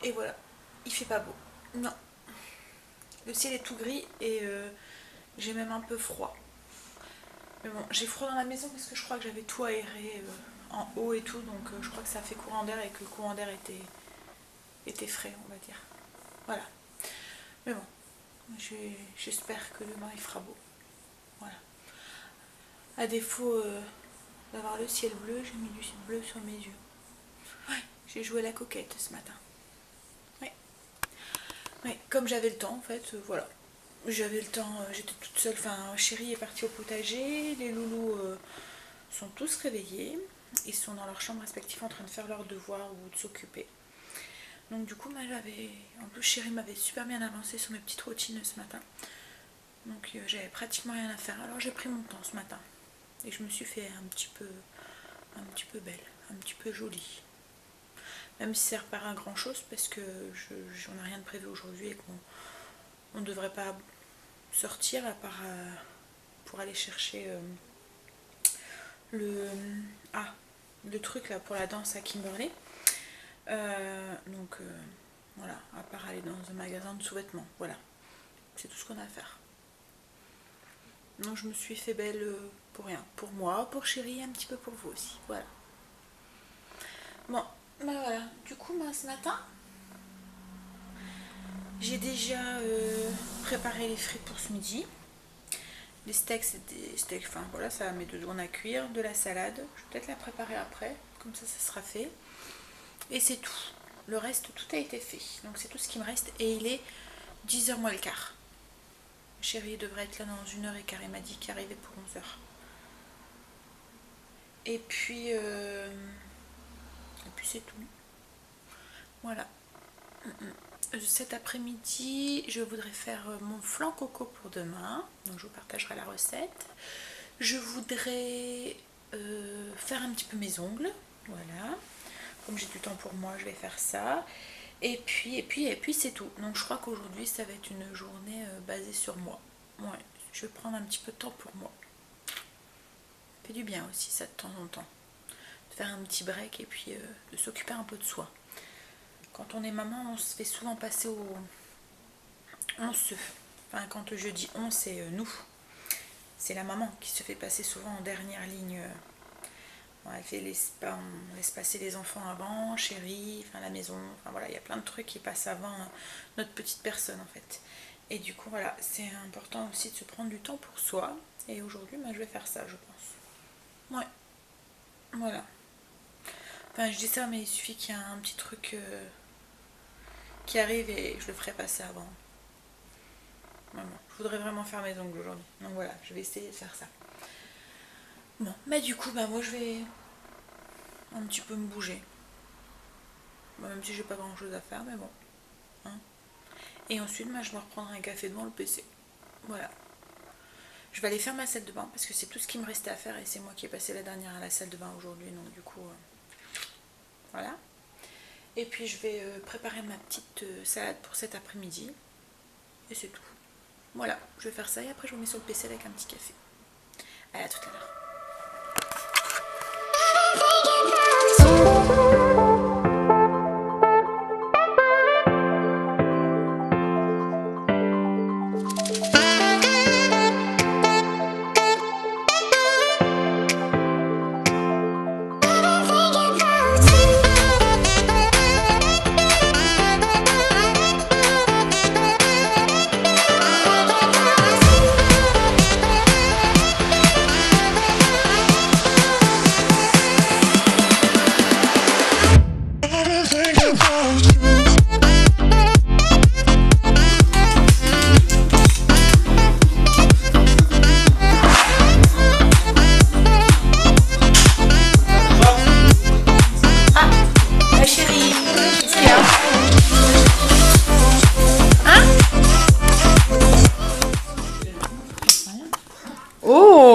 Et voilà, il fait pas beau. Non. Le ciel est tout gris et j'ai même un peu froid. Mais bon, j'ai froid dans la maison parce que je crois que j'avais tout aéré en haut et tout. Donc je crois que ça a fait courant d'air et que le courant d'air était frais, on va dire. Voilà. Mais bon, j'espère que demain il fera beau. Voilà. À défaut d'avoir le ciel bleu, j'ai mis du ciel bleu sur mes yeux. Ouais, j'ai joué à la coquette ce matin. Ouais. Ouais, comme j'avais le temps en fait, voilà. J'avais le temps, j'étais toute seule, enfin Chérie est partie au potager, les loulous sont tous réveillés, ils sont dans leur chambre respective en train de faire leurs devoirs ou de s'occuper. Donc du coup, moi j'avais, en plus Chérie m'avait super bien avancé sur mes petites routines ce matin. Donc j'avais pratiquement rien à faire, alors j'ai pris mon temps ce matin. Et je me suis fait un petit peu belle, un petit peu jolie. Même si ça sert pas à grand chose parce que j'en ai rien de prévu aujourd'hui et qu'on ne devrait pas sortir à part pour aller chercher le truc là pour la danse à Kimberley. Donc voilà, à part aller dans un magasin de sous-vêtements, voilà. C'est tout ce qu'on a à faire. Donc je me suis fait belle pour rien. Pour moi, pour Chérie, un petit peu pour vous aussi. Voilà. Bon, ben voilà. Du coup, moi, ce matin, j'ai déjà préparé les frites pour ce midi. Les steaks, c'est des steaks, enfin voilà, ça met 2 secondes à cuire. De la salade, je vais peut-être la préparer après. Comme ça sera fait. Et c'est tout. Le reste, tout a été fait. Donc c'est tout ce qui me reste. Et il est 10h moins le quart. Chérie devrait être là dans 1h15, il m'a dit qu'il arrivait pour 11h. Et puis c'est tout. Voilà. Cet après-midi, je voudrais faire mon flan coco pour demain. Donc je vous partagerai la recette. Je voudrais faire un petit peu mes ongles. Voilà. Comme j'ai du temps pour moi, je vais faire ça. Et puis c'est tout. Donc je crois qu'aujourd'hui ça va être une journée basée sur moi. Ouais, je vais prendre un petit peu de temps pour moi. Ça fait du bien aussi ça de temps en temps. De faire un petit break et puis de s'occuper un peu de soi. Quand on est maman, on se fait souvent passer au... Enfin quand je dis on, c'est nous. C'est la maman qui se fait passer souvent en dernière ligne. On laisse passer les enfants avant, Chérie, enfin la maison, enfin voilà, il y a plein de trucs qui passent avant notre petite personne en fait. Et du coup voilà, c'est important aussi de se prendre du temps pour soi. Et aujourd'hui, je vais faire ça, je pense. Ouais, voilà. Enfin je dis ça, mais il suffit qu'il y ait un petit truc qui arrive et je le ferai passer avant. Vraiment, je voudrais vraiment faire mes ongles aujourd'hui. Donc voilà, je vais essayer de faire ça. Bon, bah du coup, moi je vais un petit peu me bouger. Bon, même si j'ai pas grand chose à faire, mais bon. Hein. Et ensuite, je vais reprendre un café devant le PC. Voilà. Je vais aller faire ma salle de bain parce que c'est tout ce qui me restait à faire et c'est moi qui ai passé la dernière à la salle de bain aujourd'hui. Donc du coup, voilà. Et puis je vais préparer ma petite salade pour cet après-midi. Et c'est tout. Voilà, je vais faire ça et après je vous mets sur le PC avec un petit café. Allez, à tout à l'heure.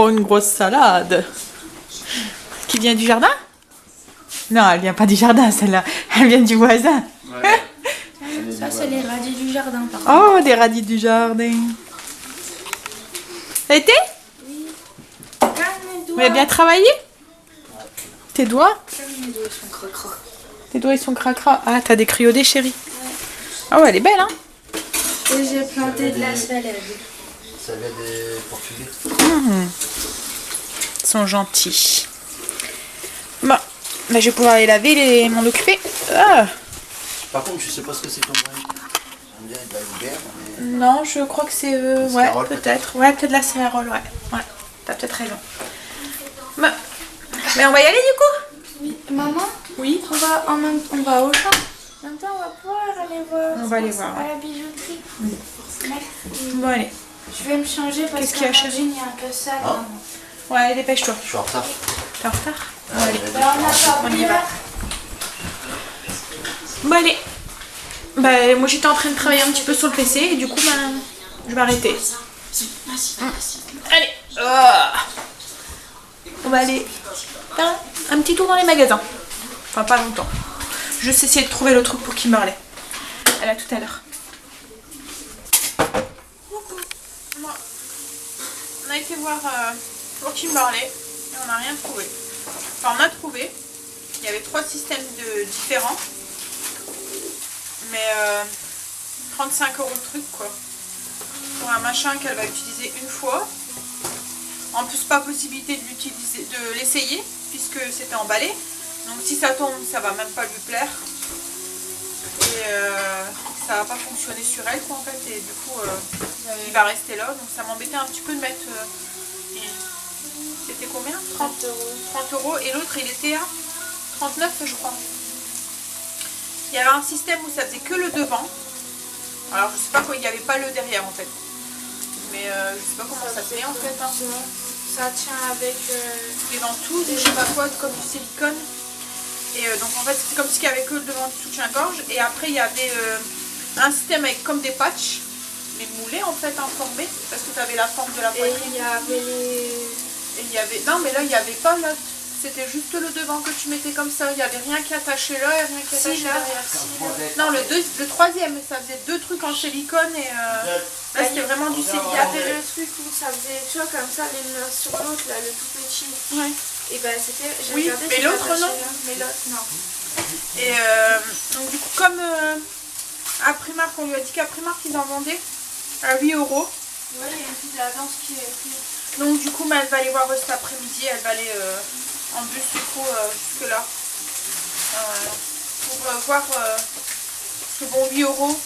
Une grosse salade qui vient du jardin? Non, elle vient pas du jardin celle-là, elle vient du voisin. Ouais. Ça c'est les radis du jardin par contre. Oh, des radis du jardin. Ça a été? Oui. Vous avez bien travaillé? Tes doigts? Mes doigts sont cracra. Tes doigts ils sont cracra. Ah, t'as des cryodés chérie? Ouais. Oh, elle est belle, hein. Et j'ai planté de la salade. Ça vient des Portugais. Ils sont gentils. Bon, bah, je vais pouvoir les laver et m'en occuper. Ah. Par contre, je sais pas ce que c'est comme grain. On dirait de la lubère, mais... Non, je crois que c'est... ouais, Céréales, peut-être. Ouais, peut-être la céréale, ouais. Ouais, t'as peut-être raison. Bah, mais on va y aller du coup? Oui. Maman, Oui. on va au champ. En même temps, on va pouvoir aller voir. On va aller voir, À la bijouterie. Oui. Merci. Bon, allez. Je vais me changer parce Qu'est-ce qu'il y a, chérie? il y a un peu ça. Ah. Ouais, dépêche-toi. Je suis en retard. T'es en retard? Ah, Allez. il y a des Alors, on a différences. pas On y oublié. va. Bon, allez. Bah, moi j'étais en train de travailler un petit peu sur le PC et du coup, bah, je vais arrêter. Allez. On va aller faire un petit tour dans les magasins. Enfin, pas longtemps. Juste essayer de trouver le truc pour Kimberley. À tout à l'heure. On a été voir pour Kimberley et on n'a rien trouvé. Enfin, on a trouvé. Il y avait 3 systèmes différents. Mais 35 € le truc, quoi. Pour un machin qu'elle va utiliser une fois. En plus, pas possibilité de l'essayer puisque c'était emballé. Donc si ça tombe, ça va même pas lui plaire. Et ça va pas fonctionner sur elle, quoi, en fait. Et du coup, il va rester là. Donc ça m'embêtait un petit peu de mettre... c'était combien? 30 €. Et l'autre, il était à 39, je crois. Il y avait un système où ça faisait que le devant. Alors je sais pas quoi, il n'y avait pas le derrière en fait. Mais je sais pas comment ça se fait en fait. Hein. Ça tient avec les ventouses, je sais pas quoi, comme du silicone. Et donc en fait c'était comme s'il y avait que le devant du soutien-gorge. Et après il y avait un système avec comme des patchs, mais moulés en fait, formés. Parce que tu avais la forme de la poitrine. Et il y avait les... Et il y avait... Non mais là il n'y avait pas là. C'était juste le devant que tu mettais comme ça. Il n'y avait rien qui attachait là et rien qui attachait derrière. Non, le troisième, ça faisait 2 trucs en silicone et là c'était vraiment du silicone. Il y avait le truc où ça faisait, tu vois, comme ça, l'une sur l'autre, là, le tout petit. Ouais. Et ben c'était... Oui, mais l'autre non. Mais l'autre non. Et donc du coup, comme à Primark, on lui a dit qu'à Primark ils en vendaient à 8 €. Ouais, il y a une petite avance qui est prise. Donc du coup, elle va aller voir cet après-midi, elle va aller en bus du coup jusque là. Pour voir ce bon 8 €.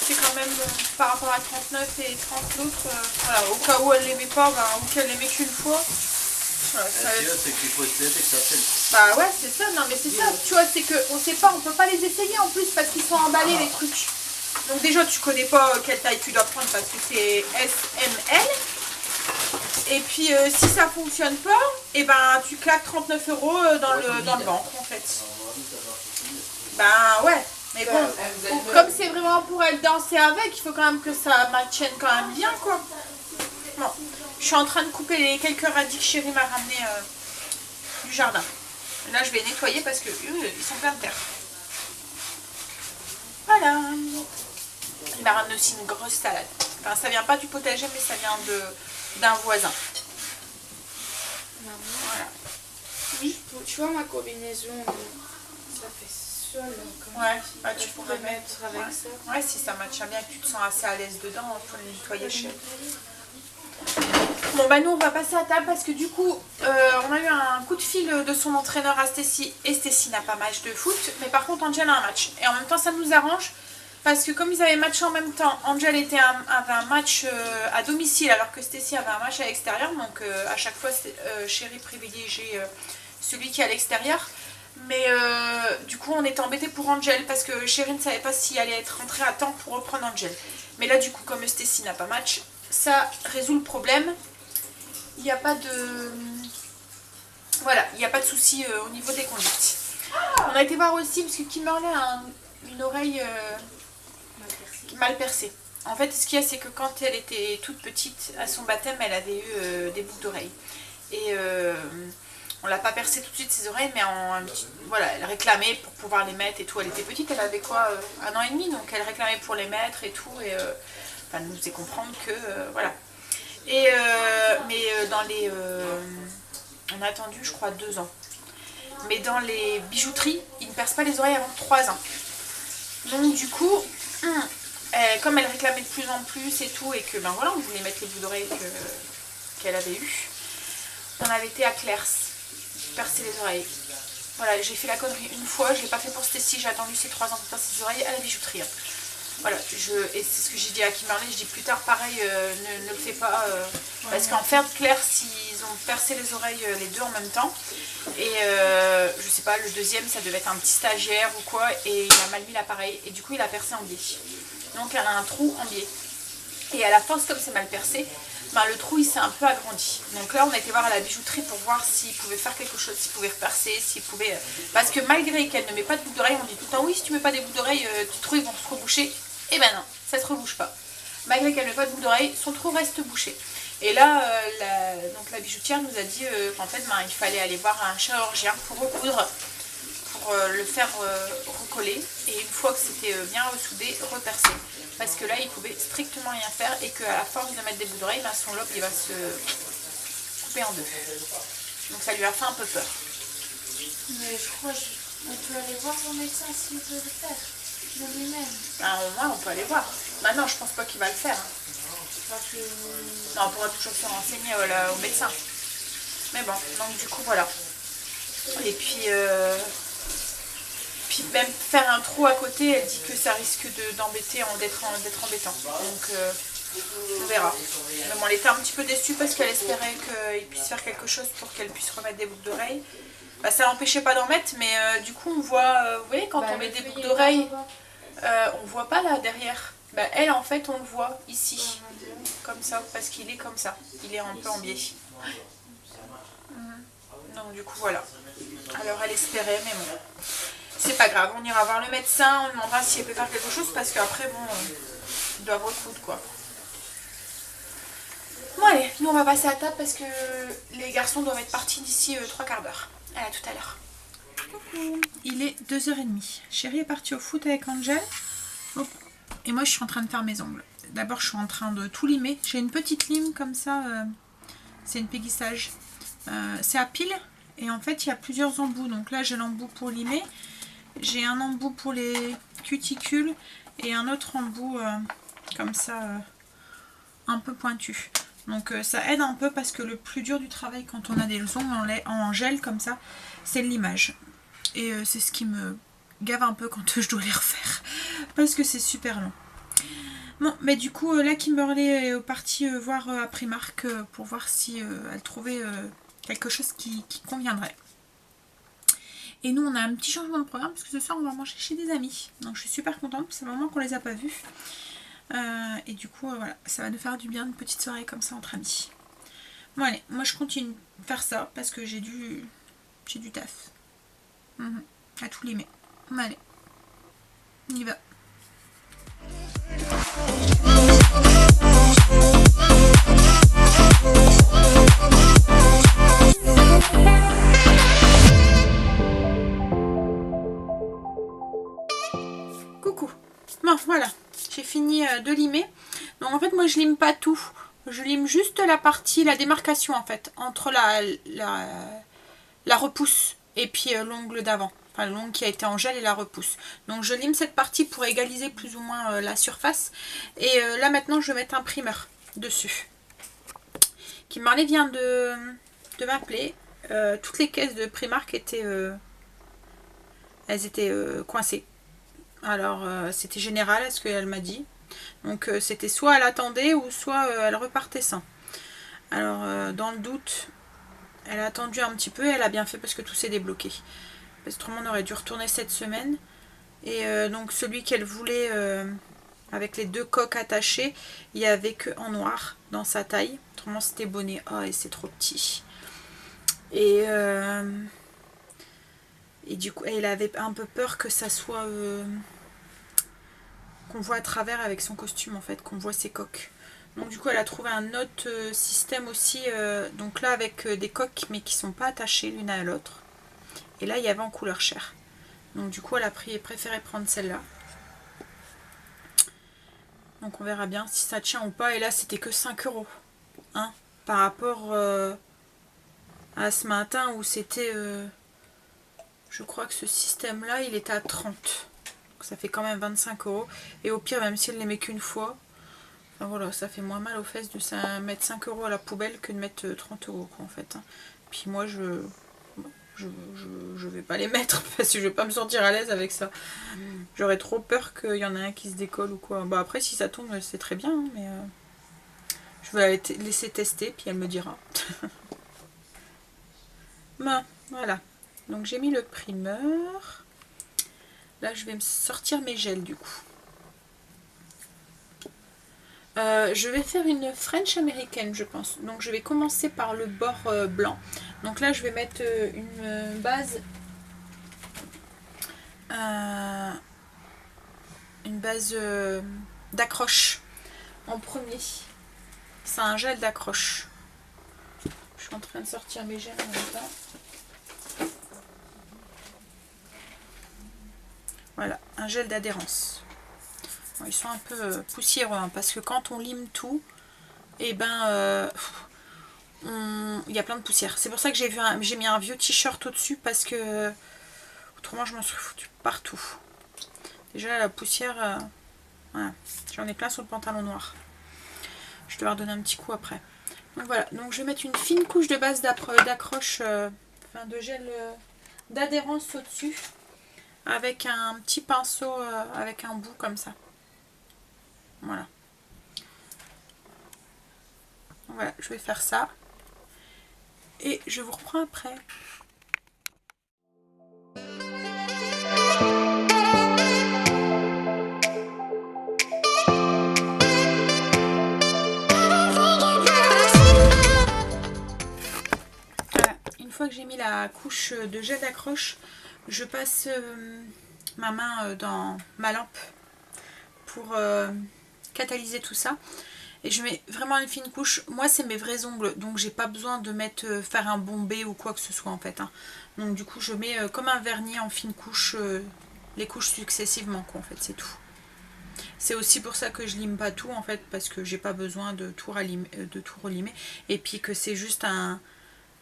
C'est quand même par rapport à 39 et 30 l'autre, voilà, au cas où elle l'aimait pas, ou qu'elle l'aimait qu'une fois. Voilà, c'est qu'il faut essayer que ça tienne. bah ouais, c'est ça, non mais c'est ça, tu vois, c'est qu'on sait pas, on peut pas les essayer en plus parce qu'ils sont emballés les trucs. Donc déjà tu connais pas quelle taille tu dois prendre parce que c'est S, M, L. Et puis si ça fonctionne pas, et ben tu claques 39 € dans le ventre en fait. Ben ouais, mais bon, comme c'est vraiment pour elle danser avec, il faut quand même que ça maintienne quand même bien quoi. Bon, je suis en train de couper les quelques radis que Chérie m'a ramené du jardin. Et là je vais nettoyer parce que ils sont pleins de terre. Voilà. Il m'a ramené aussi une grosse salade. Enfin ça vient pas du potager mais ça vient d'un voisin. Voilà. Oui, tu vois ma combinaison, ça fait sol. Ouais, bah, tu pourrais peux mettre avec ouais. ça. Ouais, si ça matche bien, que tu te sens assez à l'aise dedans, il faut le nettoyer chez. Bon bah nous on va passer à table parce que du coup on a eu un coup de fil de son entraîneur à Stécie et Stécie n'a pas match de foot mais par contre Angel a un match et en même temps ça nous arrange parce que comme ils avaient matché en même temps, Angel avait un match à domicile alors que Stécie avait un match à l'extérieur donc à chaque fois Chérie privilégiait celui qui est à l'extérieur. Mais du coup on était embêté pour Angel parce que Chérie ne savait pas s'il allait être rentré à temps pour reprendre Angel. Mais là du coup comme Stécie n'a pas match, ça résout le problème. Il n'y a pas de... Voilà, il n'y a pas de souci au niveau des conduites. On a été voir aussi parce que Kimberley a une oreille mal percée. En fait ce qu'il y a c'est que quand elle était toute petite à son baptême elle avait eu des boucles d'oreilles. Et on l'a pas percé tout de suite ses oreilles mais voilà, elle réclamait pour pouvoir les mettre et tout. Elle était petite, elle avait quoi 1 an et demi donc elle réclamait pour les mettre et tout. Et elle nous faisait comprendre que voilà. Et mais dans les... on a attendu je crois 2 ans. mais dans les bijouteries, ils ne percent pas les oreilles avant 3 ans. Donc du coup, comme elle réclamait de plus en plus et tout, et que ben voilà, on voulait mettre les bouts d'oreilles qu'elle avait eu, on avait été à Claire's percer les oreilles. Voilà, j'ai fait la connerie une fois, je l'ai pas fait pour Stécie, j'ai attendu ces 3 ans pour percer ses oreilles à la bijouterie. Voilà, et c'est ce que j'ai dit à Kimberley, je dis plus tard pareil, ne le fais pas, parce qu'en fait Claire's, ils ont percé les oreilles les deux en même temps, et je sais pas, le deuxième ça devait être un petit stagiaire ou quoi, et il a mal mis l'appareil, et du coup il a percé en biais. Donc elle a un trou en biais. Et à la force, comme c'est mal percé, ben, le trou il s'est un peu agrandi. Donc là on a été voir à la bijouterie pour voir s'ils pouvaient faire quelque chose, s'ils pouvaient repercer, s'ils pouvaient... Parce que malgré qu'elle ne met pas de boucles d'oreilles, on dit tout le temps oui, si tu mets pas des boucles d'oreilles, tes trous ils vont se reboucher. Et ben non, ça se rebouche pas. Malgré qu'elle ne met pas de boucles d'oreilles, son trou reste bouché. Et là, donc la bijoutière nous a dit qu'en fait ben, il fallait aller voir un chirurgien pour recoudre, pour le faire recoller. Et une fois que c'était bien ressoudé, repercer. Parce que là, il pouvait strictement rien faire et qu'à la force de mettre des boucles d'oreilles, ben, son lobe il va se couper en deux. Donc ça lui a fait un peu peur. Mais je crois qu'on peut aller voir son médecin s'il veut le faire de lui-même. Ah, au moins, on peut aller voir. Maintenant, je pense pas qu'il va le faire. Parce que... Non, on pourra toujours se renseigner au médecin. Mais bon, donc du coup, voilà. Et puis même faire un trou à côté, elle dit que ça risque d'embêter, d'être embêtant. Donc on verra. Mais bon, elle était un petit peu déçue parce qu'elle espérait qu'il puisse faire quelque chose pour qu'elle puisse remettre des boucles d'oreilles. Bah, ça n'empêchait pas d'en mettre, mais du coup on voit, vous voyez, quand on met des boucles d'oreilles, on voit pas là derrière. Bah, elle en fait on le voit ici, comme ça, parce qu'il est comme ça. Il est un peu en biais. Donc du coup voilà. Alors elle espérait, mais bon. C'est pas grave, on ira voir le médecin, on demandera si elle peut faire quelque chose parce qu'après, bon, ils doivent recoudre quoi. Bon allez, nous on va passer à table parce que les garçons doivent être partis d'ici 3 quarts d'heure. À tout à l'heure. Coucou. Il est 2h30. Chérie est partie au foot avec Angel. Oh. Et moi je suis en train de faire mes ongles. D'abord je suis en train de tout limer. J'ai une petite lime comme ça, c'est une péguissage. C'est à pile et en fait il y a plusieurs embouts. Donc là j'ai l'embout pour limer. J'ai un embout pour les cuticules et un autre embout comme ça un peu pointu. Donc ça aide un peu parce que le plus dur du travail quand on a des ongles en gel comme ça, c'est le limage. Et c'est ce qui me gave un peu quand je dois les refaire parce que c'est super long. Bon, mais du coup là Kimberley est partie voir à Primark pour voir si elle trouvait quelque chose qui conviendrait. Et nous on a un petit changement de programme parce que ce soir on va manger chez des amis. Donc je suis super contente, c'est un moment qu'on les a pas vus. Et du coup voilà, ça va nous faire du bien une petite soirée comme ça entre amis. Bon allez, moi je continue de faire ça parce que j'ai du taf. À tout limer. Bon allez, on y va. Coucou. Bon voilà, j'ai fini de limer. Donc en fait moi je lime pas tout. Je lime juste la partie, la démarcation en fait, entre la repousse et puis l'ongle d'avant. Enfin l'ongle qui a été en gel et la repousse. Donc je lime cette partie pour égaliser plus ou moins la surface. Et là maintenant je vais mettre un primer dessus. Kimberley vient de m'appeler. Toutes les caisses de Primark étaient, elles étaient coincées. Alors c'était général à ce qu'elle m'a dit. Donc c'était soit elle attendait ou soit elle repartait sans. Alors dans le doute, elle a attendu un petit peu et elle a bien fait parce que tout s'est débloqué. Parce que autrement on aurait dû retourner cette semaine. Et donc celui qu'elle voulait avec les 2 coques attachées, il n'y avait que en noir dans sa taille. Autrement c'était bonnet. Ah et c'est trop petit. Et du coup elle avait un peu peur que ça soit qu'on voit à travers avec son costume en fait, qu'on voit ses coques. Donc du coup elle a trouvé un autre système aussi, donc là avec des coques mais qui sont pas attachées l'une à l'autre. Et là il y avait en couleur chair. Donc du coup elle a préféré prendre celle-là. Donc on verra bien si ça tient ou pas. Et là c'était que 5 €. Hein, par rapport à ce matin où c'était Je crois que ce système là il est à 30. Donc ça fait quand même 25 €. Et au pire, même si elle les met qu'une fois, enfin voilà, ça fait moins mal aux fesses de mettre 5 € à la poubelle que de mettre 30 € quoi, en fait. Puis moi je vais pas les mettre parce que je vais pas me sentir à l'aise avec ça. J'aurais trop peur qu'il y en ait un qui se décolle ou quoi. Bah après si ça tombe c'est très bien, hein, mais je vais la laisser tester puis elle me dira. Ben, voilà. Donc j'ai mis le primeur. Là je vais me sortir mes gels du coup. Je vais faire une French américaine je pense. Donc je vais commencer par le bord blanc. Donc là je vais mettre une base d'accroche en premier. C'est un gel d'accroche. Je suis en train de sortir mes gels en même temps. Voilà, un gel d'adhérence. Bon, ils sont un peu poussiéreux hein, parce que quand on lime tout, et ben il y a plein de poussière. C'est pour ça que j'ai mis un vieux t-shirt au-dessus parce que autrement je m'en suis foutu partout. Déjà la poussière, voilà. J'en ai plein sur le pantalon noir. Je vais leur donner un petit coup après. Donc voilà, donc je vais mettre une fine couche de base d'accroche, enfin de gel d'adhérence au-dessus, avec un petit pinceau avec un bout comme ça. Voilà. Voilà, je vais faire ça. Et je vous reprends après. Voilà, une fois que j'ai mis la couche de gel d'accroche, je passe ma main dans ma lampe pour catalyser tout ça. Et je mets vraiment une fine couche. Moi c'est mes vrais ongles, donc j'ai pas besoin de mettre faire un bombé ou quoi que ce soit en fait. Hein. Donc du coup je mets comme un vernis en fine couche, les couches successivement quoi en fait, c'est tout. C'est aussi pour ça que je lime pas tout en fait, parce que j'ai pas besoin de tout relimer. Et puis que c'est juste un...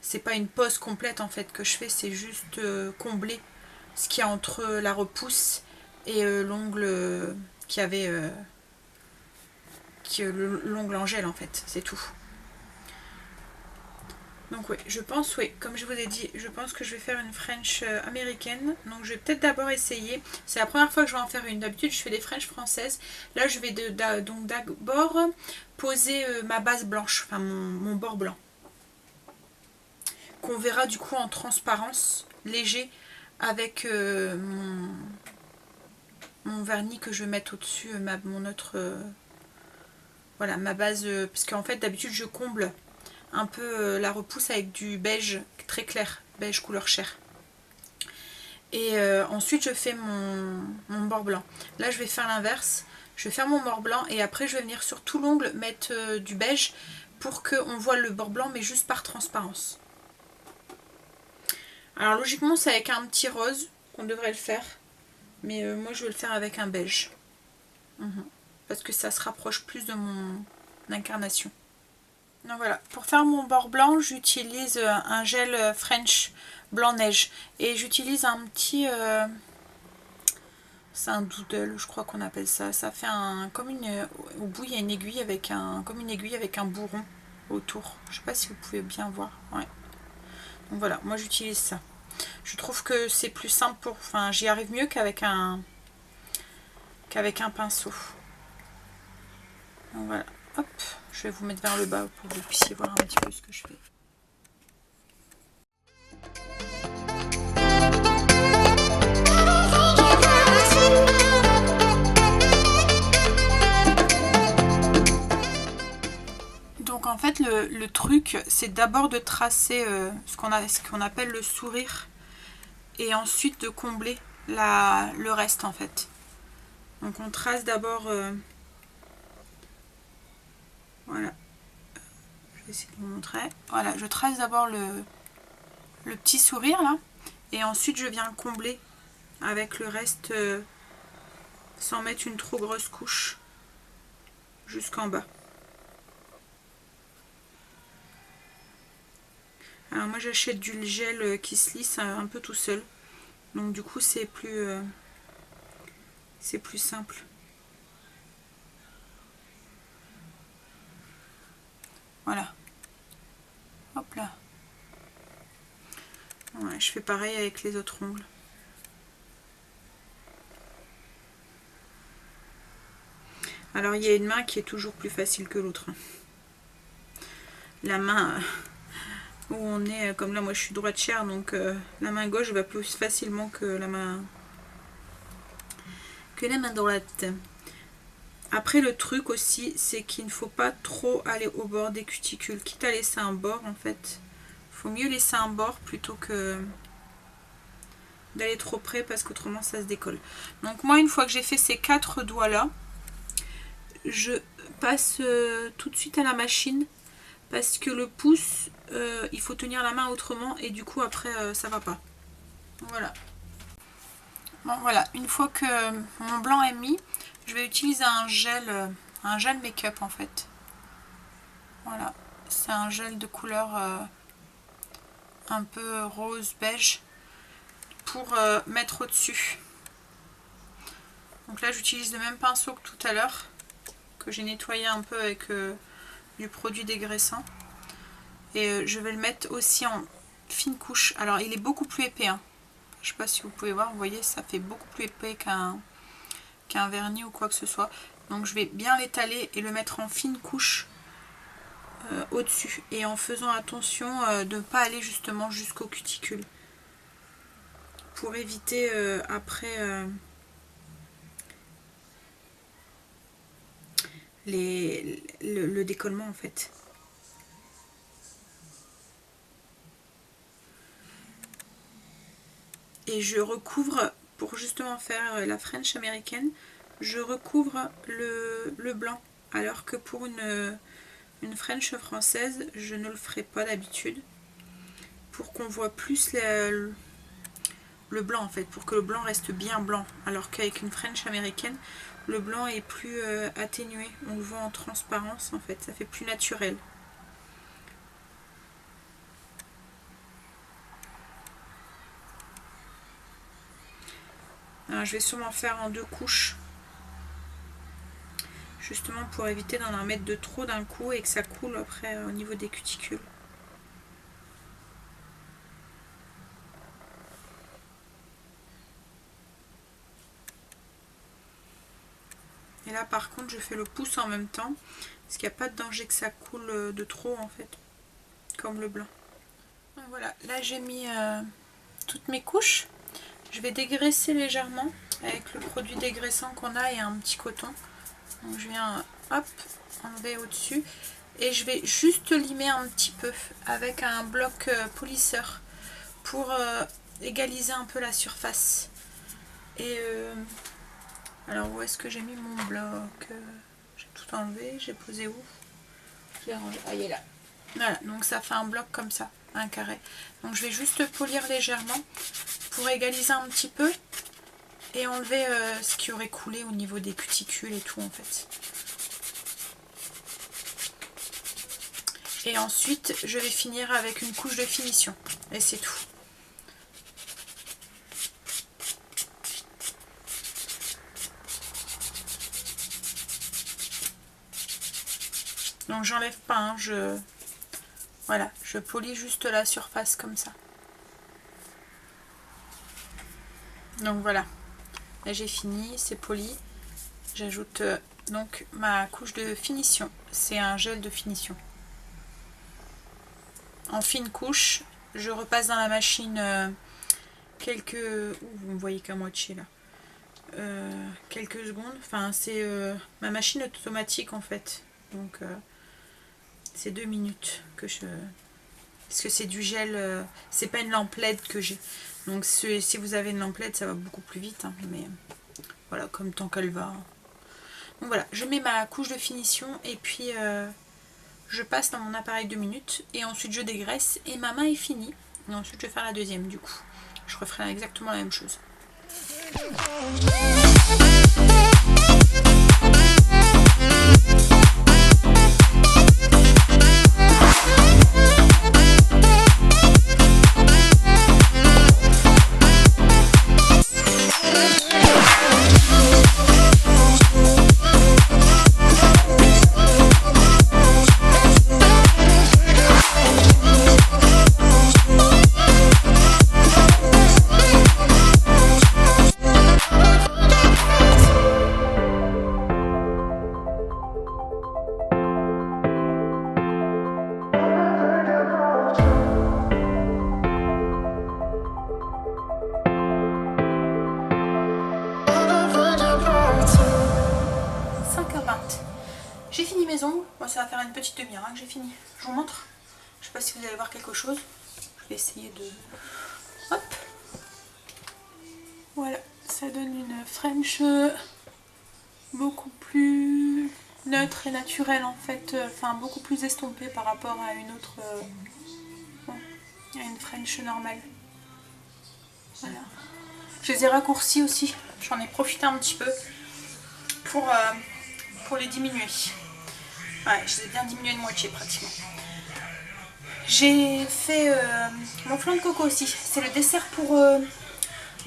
C'est pas une pose complète en fait que je fais, c'est juste combler ce qu'il y a entre la repousse et l'ongle qui avait... l'ongle en gel en fait, c'est tout. Donc oui, je pense, oui, comme je vous ai dit, je pense que je vais faire une French américaine. Donc je vais peut-être d'abord essayer. C'est la première fois que je vais en faire une. D'habitude je fais des French françaises. Là je vais donc d'abord poser ma base blanche, enfin mon bord blanc. Qu'on verra du coup en transparence, léger, avec mon vernis que je vais mettre au-dessus, mon autre... voilà, ma base, parce qu'en fait d'habitude je comble un peu la repousse avec du beige très clair, beige couleur chair. Et ensuite je fais mon bord blanc. Là je vais faire l'inverse, je vais faire mon bord blanc et après je vais venir sur tout l'ongle mettre du beige pour qu'on voit le bord blanc mais juste par transparence. Alors logiquement c'est avec un petit rose qu'on devrait le faire, mais moi je vais le faire avec un beige. Parce que ça se rapproche plus de mon incarnation. Donc voilà, pour faire mon bord blanc, j'utilise un gel French blanc neige. Et j'utilise un petit... c'est un doodle, je crois qu'on appelle ça. Ça fait comme une... Au bout, il y a une aiguille avec comme une aiguille avec un bourron autour. Je sais pas si vous pouvez bien voir. Ouais. Donc voilà, moi j'utilise ça. Je trouve que c'est plus simple pour... Enfin, j'y arrive mieux qu'avec un pinceau. Donc voilà, hop, je vais vous mettre vers le bas pour que vous puissiez voir un petit peu ce que je fais. Donc en fait le truc c'est d'abord de tracer ce qu'on appelle le sourire et ensuite de combler le reste en fait. Donc on trace d'abord... voilà, je vais essayer de vous montrer. Voilà, je trace d'abord le petit sourire là, et ensuite je viens combler avec le reste sans mettre une trop grosse couche jusqu'en bas. Alors moi j'achète du gel qui se lisse un peu tout seul, Donc du coup c'est plus simple. Voilà. Hop là. Ouais, je fais pareil avec les autres ongles. Alors il y a une main qui est toujours plus facile que l'autre. La main où on est, comme là moi je suis droitière, donc la main gauche va plus facilement que la main droite. Après le truc aussi, c'est qu'il ne faut pas trop aller au bord des cuticules. Quitte à laisser un bord en fait, il faut mieux laisser un bord plutôt que d'aller trop près parce qu'autrement ça se décolle. Donc moi une fois que j'ai fait ces 4 doigts là, je passe tout de suite à la machine parce que le pouce, il faut tenir la main autrement et du coup après ça va pas. Voilà. Bon voilà, une fois que mon blanc est mis, je vais utiliser un gel make-up en fait. Voilà, c'est un gel de couleur un peu rose beige pour mettre au-dessus. Donc là j'utilise le même pinceau que tout à l'heure, que j'ai nettoyé un peu avec du produit dégraissant. Et je vais le mettre aussi en fine couche. Alors il est beaucoup plus épais, hein. Je sais pas si vous pouvez voir, vous voyez ça fait beaucoup plus épais qu'un vernis ou quoi que ce soit. Donc je vais bien l'étaler et le mettre en fine couche au-dessus. Et en faisant attention de ne pas aller justement jusqu'aux cuticules. Pour éviter après le décollement en fait. Et je recouvre, pour justement faire la French américaine, je recouvre le blanc. Alors que pour une French française, je ne le ferai pas d'habitude. Pour qu'on voit plus le blanc en fait, pour que le blanc reste bien blanc. Alors qu'avec une French américaine, le blanc est plus atténué. On le voit en transparence en fait, ça fait plus naturel. Alors, je vais sûrement faire en 2 couches. Justement pour éviter d'en mettre de trop d'un coup et que ça coule après au niveau des cuticules. Et là par contre je fais le pouce en même temps. Parce qu'il n'y a pas de danger que ça coule de trop en fait. Comme le blanc. Donc voilà, là j'ai mis toutes mes couches. Je vais dégraisser légèrement avec le produit dégraissant qu'on a et un petit coton. Donc je viens hop enlever au-dessus et je vais juste limer un petit peu avec un bloc polisseur pour égaliser un peu la surface. Et alors où est-ce que j'ai mis mon bloc? J'ai tout enlevé, j'ai posé où? Je l'ai rangé. Ah, il est là. Voilà, donc ça fait un bloc comme ça, un carré. Donc je vais juste polir légèrement pour égaliser un petit peu et enlever ce qui aurait coulé au niveau des cuticules et tout en fait. Et ensuite je vais finir avec une couche de finition et c'est tout. Donc j'enlève pas, hein, voilà, je polis juste la surface comme ça. Donc voilà, là j'ai fini, c'est poli. J'ajoute donc ma couche de finition, c'est un gel de finition. En fine couche, je repasse dans la machine quelques... vous me voyez qu'à moitié là. Quelques secondes, enfin c'est ma machine automatique en fait. Donc c'est 2 minutes que je... Parce que c'est du gel, c'est pas une lampe LED que j'ai. Donc si vous avez une lampe LED, ça va beaucoup plus vite. Hein, mais voilà, comme tant qu'elle va. Donc voilà, je mets ma couche de finition et puis je passe dans mon appareil 2 minutes. Et ensuite je dégraisse et ma main est finie. Et ensuite je vais faire la deuxième du coup. Je referai exactement la même chose. J'ai fini mes ongles. Moi, ça va faire une petite demi-heure hein, que j'ai fini. Je vous montre. Je sais pas si vous allez voir quelque chose. Je vais essayer de... Hop. Voilà, ça donne une French beaucoup plus neutre et naturelle en fait. Enfin, beaucoup plus estompée par rapport à une autre... à une French normale. Voilà. Je les ai raccourcis aussi. J'en ai profité un petit peu pour les diminuer. Ouais, je les ai bien diminués de moitié pratiquement. J'ai fait mon flan de coco aussi. C'est le dessert pour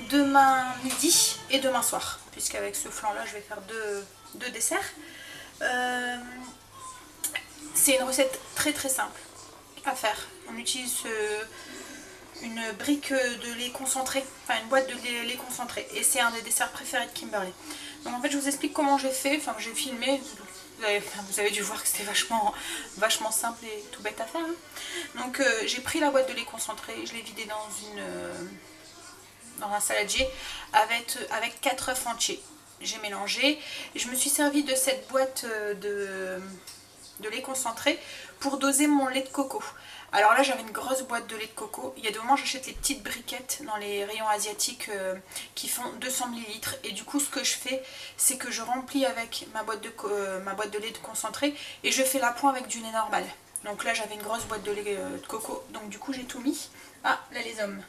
demain midi et demain soir. Puisqu'avec ce flan là, je vais faire deux desserts. C'est une recette très très simple à faire. On utilise une brique de lait concentré, enfin une boîte de lait concentré. Et c'est un des desserts préférés de Kimberly. Donc en fait, je vous explique comment j'ai fait, enfin j'ai filmé. Vous avez dû voir que c'était vachement simple et tout bête à faire. Hein. Donc j'ai pris la boîte de lait concentré, je l'ai vidée dans un saladier avec 4 œufs entiers. J'ai mélangé. Je me suis servi de cette boîte de lait concentré pour doser mon lait de coco. Alors là j'avais une grosse boîte de lait de coco. Il y a des moments j'achète les petites briquettes dans les rayons asiatiques qui font 200 ml. Et du coup ce que je fais c'est que je remplis avec ma boîte de lait de concentré et je fais l'appoint avec du lait normal. Donc là j'avais une grosse boîte de lait de coco. Donc du coup j'ai tout mis. Ah là les hommes.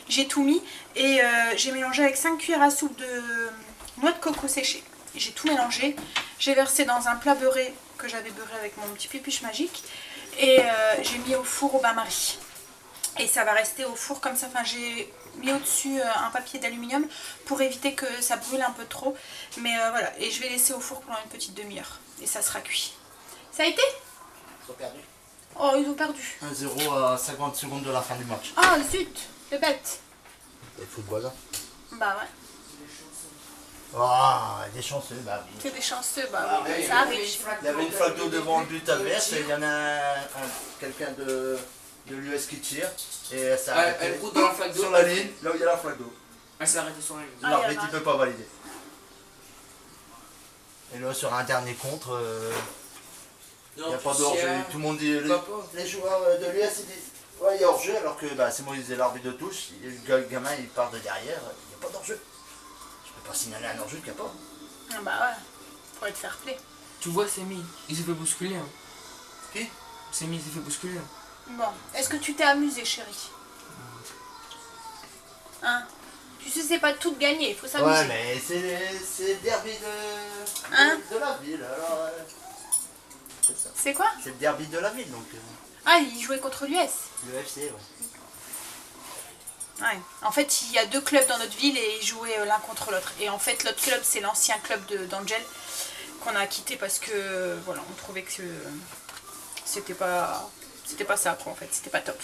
J'ai tout mis et j'ai mélangé avec 5 cuillères à soupe de noix de coco séchée. J'ai tout mélangé. J'ai versé dans un plat beurré que j'avais beurré avec mon petit pupiche magique. Et j'ai mis au four au bain-marie. Et ça va rester au four comme ça. Enfin, j'ai mis au-dessus un papier d'aluminium pour éviter que ça brûle un peu trop. Mais voilà, et je vais laisser au four pendant une petite demi-heure. Et ça sera cuit. Ça a été? Ils ont perdu. Oh, ils ont perdu. 1-0 à 50 secondes de la fin du match. Ah, zut, le bête. Et football. Bah ouais. Ah, des chanceux, bah oui. C'est des chanceux, bah oui, ça arrive. Il y avait une flaque d'eau devant le but adverse et il y en a quelqu'un de l'US qui tire et ça a arrêté Elle roule dans la flaque d'eau. sur la ligne, là où il y a la flaque d'eau. Elle s'est arrêtée sur la ligne. L'arbitre il peut pas valider. Et là sur un dernier contre, il n'y a pas d'hors-jeu. Tout le monde dit, les joueurs de l'US ils disent ouais il y a hors-jeu alors que bah, c'est moi qui disais l'arbitre de touche, le gamin il part de derrière, il n'y a pas d'hors-jeu. Pas signaler un hors-jeu qu'il n'y a pas. Ah bah ouais, pour être fair play. Tu vois, Samy, il s'est fait bousculer. Hein. Qui? Samy, il s'est fait bousculer. Bon, est-ce que tu t'es amusé, chérie? Hein? Tu sais, c'est pas tout de gagner, il faut s'amuser. Ouais, mais c'est le derby de la ville, alors... c'est ça. C'est quoi? C'est le derby de la ville, donc... Ah, il jouait contre l'US. Le FC, ouais. Ouais. En fait, il y a 2 clubs dans notre ville et ils jouaient l'un contre l'autre. Et en fait, l'autre club, c'est l'ancien club d'Angel qu'on a quitté parce que, voilà, on trouvait que c'était pas ça, quoi, en fait. C'était pas top.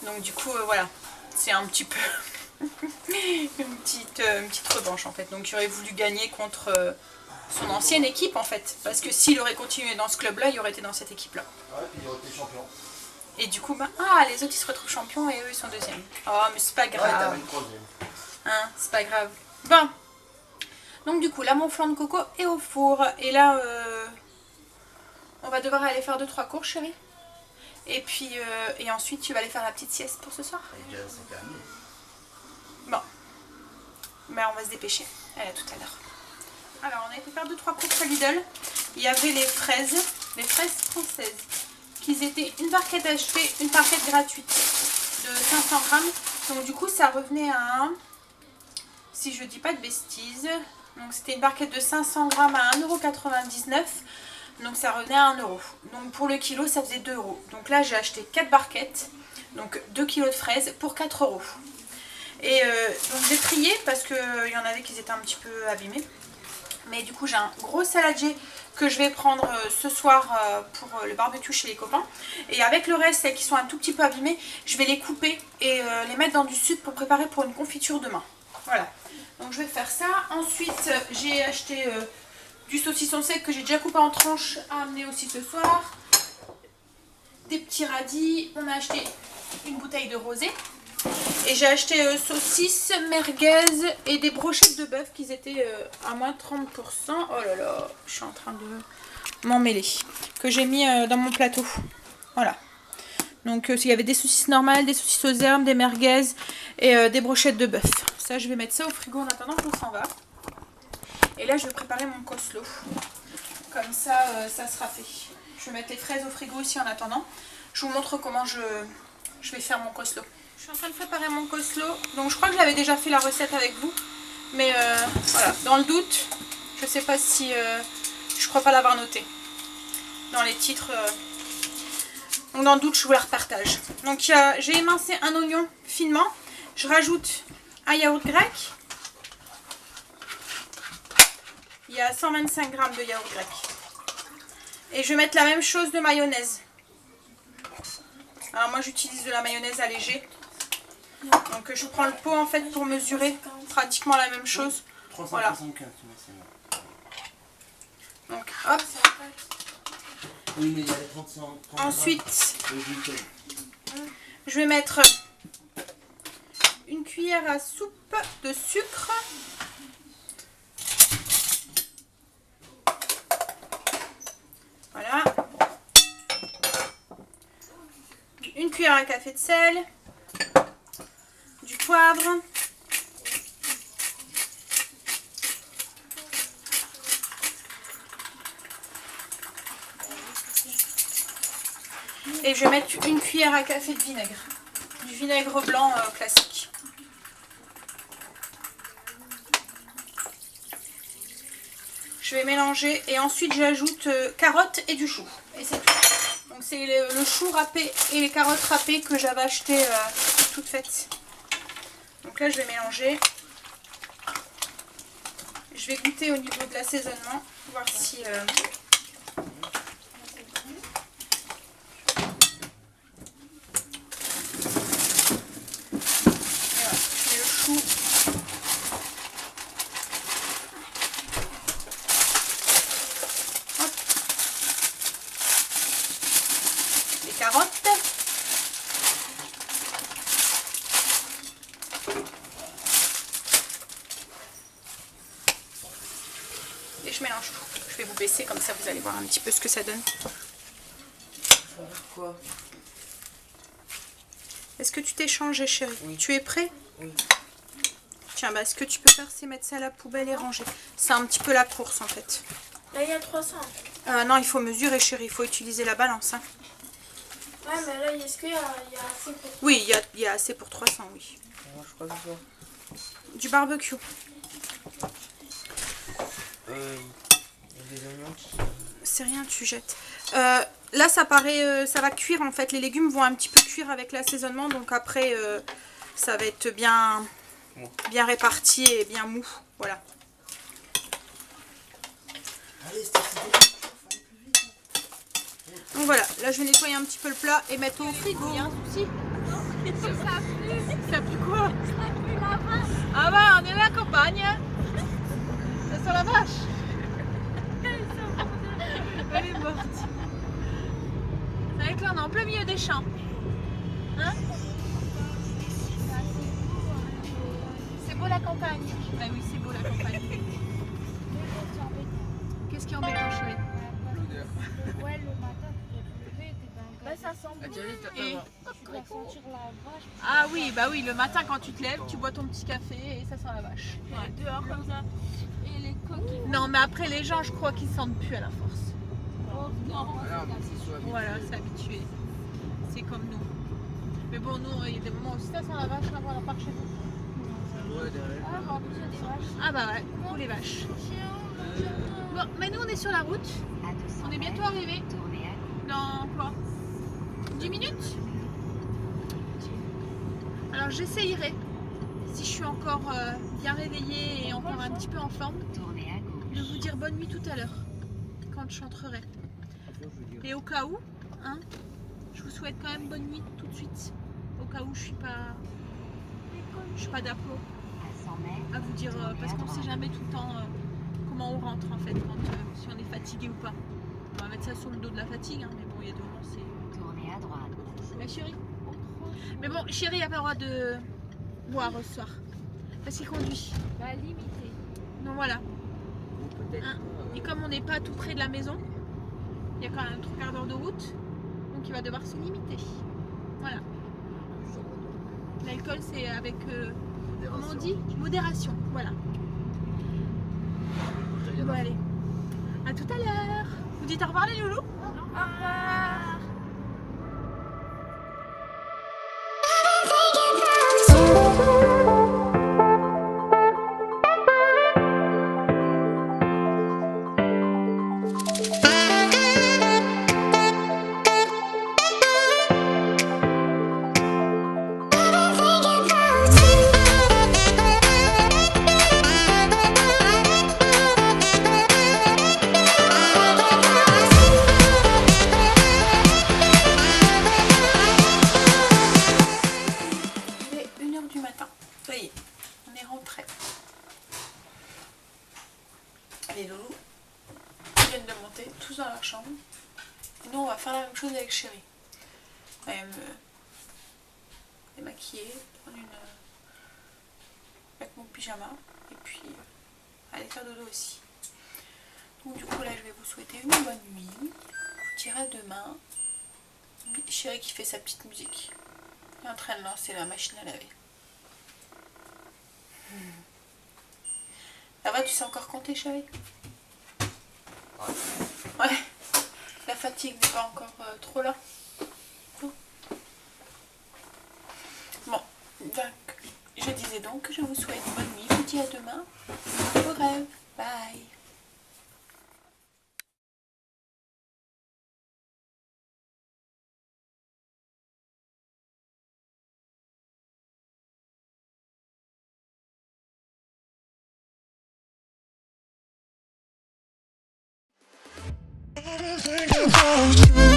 Donc, du coup, voilà. C'est un petit peu une petite revanche, en fait. Donc, il aurait voulu gagner contre son ancienne équipe, en fait. Parce que s'il aurait continué dans ce club-là, il aurait été dans cette équipe-là. Ouais, puis il aurait été champion. Et du coup, bah, ah, les autres ils se retrouvent champions et eux ils sont deuxièmes. Oh, mais c'est pas Ouais, grave. t'avais une troisième. Hein, c'est pas grave. Bon. Donc du coup, là mon flan de coco est au four. Et là, on va devoir aller faire 2-3 courses, chérie. Et puis, et ensuite tu vas aller faire la petite sieste pour ce soir. Et déjà, c'est terminé. Bon. Ben, on va se dépêcher. Allez, à tout à l'heure. Alors, on a été faire 2-3 courses à Lidl. Il y avait les fraises françaises. Qu'ils étaient une barquette achetée, une barquette gratuite de 500 grammes. Donc du coup ça revenait à, si je dis pas de bêtises, donc c'était une barquette de 500 grammes à 1,99 €. Donc ça revenait à 1 €. Donc pour le kilo ça faisait 2 €. Donc là j'ai acheté 4 barquettes, donc 2 kg de fraises pour 4 €. Et donc j'ai trié parce qu'il y en avait qui étaient un petit peu abîmés. Mais du coup j'ai un gros saladier que je vais prendre ce soir pour le barbecue chez les copains. Et avec le reste, celles qui sont un tout petit peu abîmées, je vais les couper et les mettre dans du sucre pour préparer pour une confiture demain. Voilà, donc je vais faire ça. Ensuite j'ai acheté du saucisson sec que j'ai déjà coupé en tranches à amener aussi ce soir. Des petits radis, on a acheté une bouteille de rosé. Et j'ai acheté saucisses, merguez et des brochettes de bœuf qui étaient à moins 30%. Oh là là, je suis en train de m'en mêler. Que j'ai mis dans mon plateau. Voilà. Donc il y avait des saucisses normales, des saucisses aux herbes, des merguez et des brochettes de bœuf. Ça, je vais mettre ça au frigo en attendant qu'on s'en va. Et là, je vais préparer mon coleslaw. Comme ça, ça sera fait. Je vais mettre les fraises au frigo aussi en attendant. Je vous montre comment je vais faire mon coleslaw. Je suis en train de préparer mon coleslaw. Donc je crois que j'avais déjà fait la recette avec vous. Mais voilà, dans le doute, je sais pas si... je crois pas l'avoir noté dans les titres. Donc dans le doute, je vous la repartage. Donc j'ai émincé un oignon finement. Je rajoute un yaourt grec. Il y a 125 g de yaourt grec. Et je vais mettre la même chose de mayonnaise. Alors moi j'utilise de la mayonnaise allégée. Donc je prends le pot en fait pour mesurer pratiquement la même chose. Voilà. Donc hop. Ensuite, je vais mettre une cuillère à soupe de sucre. Voilà. Une cuillère à café de sel. Du poivre. Et je vais mettre une cuillère à café de vinaigre. Du vinaigre blanc classique. Je vais mélanger et ensuite j'ajoute carottes et du chou. Et c'est tout. Donc c'est le chou râpé et les carottes râpées que j'avais acheté toutes faites. Donc là je vais mélanger. Je vais goûter au niveau de l'assaisonnement. Voir si... carottes. Et je mélange tout. Je vais vous baisser comme ça vous allez voir un petit peu ce que ça donne. Quoi? Est-ce que tu t'es changé, chérie? Oui. Tu es prêt? Oui. Tiens, bah, ce que tu peux faire, c'est mettre ça à la poubelle et ranger. C'est un petit peu la course en fait. Là, il y a 300. Non, il faut mesurer, chérie. Il faut utiliser la balance. Hein. Ouais, mais là, est-ce qu'il y a assez pour... Oui, il y a assez pour 300, oui. Alors, je crois que ça. Du barbecue. Il y a des oignons qui... C'est rien, tu jettes. Là, ça paraît, ça va cuire en fait. Les légumes vont un petit peu cuire avec l'assaisonnement. Donc après, ça va être bien réparti et bien mou. Voilà. Donc voilà, là je vais nettoyer un petit peu le plat et mettre au frigo. Il y a un souci? Ça pue quoi? Ah bah on est à la campagne. Ça sent la vache. Elle est morte. C'est vrai que là on est en plein milieu des champs. Hein? C'est beau la campagne. Bah oui, c'est beau la campagne. Qu'est-ce qui est embêtant, chérie? Ouais, le matin, bah, ça sent bon. Et... Tu vas sentir la vache. Ah oui, bah oui, le matin quand tu te lèves, tu bois ton petit café et ça sent la vache. Ouais. Dehors comme ça. Et les coquilles. Non, mais après les gens, je crois qu'ils sentent plus à la force. Oh, non, Voilà, c'est habitué. C'est comme nous. Mais bon, nous, il y a des moments où ça sent la vache, là, on part chez nous. Ah, mais en plus, il y a des vaches. Ah bah ouais, coucou les vaches. Bon, mais nous on est sur la route. On est bientôt arrivés. Dans quoi? 10 minutes? Alors j'essayerai, si je suis encore bien réveillée et encore un petit peu en forme, de vous dire bonne nuit tout à l'heure, quand je chanterai. Et au cas où, hein, je vous souhaite quand même bonne nuit tout de suite. Au cas où je suis pas d'aplomb à vous dire, parce qu'on sait jamais tout le temps comment on rentre en fait, si on est fatigué ou pas. On va mettre ça sur le dos de la fatigue, hein, mais bon, il y a des moments c'est... Tournez à droite. Mais chérie. Mais bon, chérie, il n'y a pas le droit de boire ce soir. Parce qu'il conduit. Bah limité. Donc voilà. Peut-être. Hein. Et comme on n'est pas tout près de la maison, il y a quand même 3/4 d'heure de route, donc il va devoir se limiter. Voilà. L'alcool c'est avec, comment on dit, modération. Voilà. Bon allez, à tout à l'heure. Vous dites au revoir les loulous. Au revoir. Ça y est, on est rentré. Les loulous viennent de monter, tous dans leur chambre. Et nous, on va faire la même chose avec Chérie. On va me démaquiller, prendre avec mon pyjama, et puis aller faire dodo aussi. Donc du coup là, je vais vous souhaiter une bonne nuit. Je vous dirai demain. Chérie qui fait sa petite musique. Elle est en train de lancer la machine à laver. Ça va, tu sais encore compter, chérie? Ouais. La fatigue n'est pas encore trop là. Non. Bon, donc, je disais donc que je vous souhaite bonne nuit. Je vous dis à demain. Au rêve. Bye. Think about you.